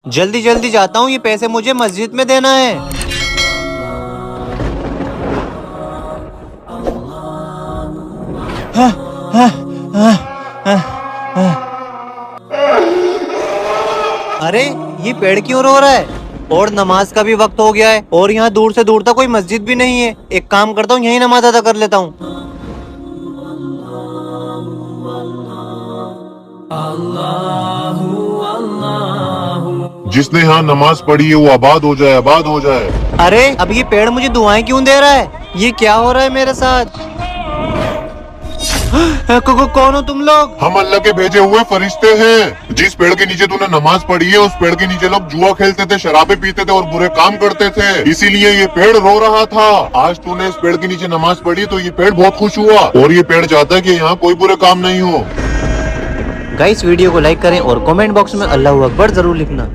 जल्दी जल्दी जाता हूँ, ये पैसे मुझे मस्जिद में देना है। अरे ये पेड़ क्यों रो रहा है? और नमाज का भी वक्त हो गया है और यहाँ दूर से दूर तक कोई मस्जिद भी नहीं है। एक काम करता हूँ, यहीं नमाज अदा कर लेता हूँ। जिसने यहाँ नमाज पढ़ी है वो आबाद हो जाए, आबाद हो जाए। अरे अब ये पेड़ मुझे दुआएं क्यों दे रहा है? ये क्या हो रहा है मेरे साथ? कौन हो तुम लोग? हम अल्लाह के भेजे हुए फरिश्ते हैं। जिस पेड़ के नीचे तूने नमाज पढ़ी है उस पेड़ के नीचे लोग जुआ खेलते थे, शराबे पीते थे और बुरे काम करते थे, इसीलिए ये पेड़ रो रहा था। आज तूने इस पेड़ के नीचे नमाज पढ़ी तो ये पेड़ बहुत खुश हुआ और ये पेड़ चाहता है कि यहाँ कोई बुरे काम नहीं हो। गाइस वीडियो को लाइक करें और कमेंट बॉक्स में अल्लाहू अकबर जरूर लिखना।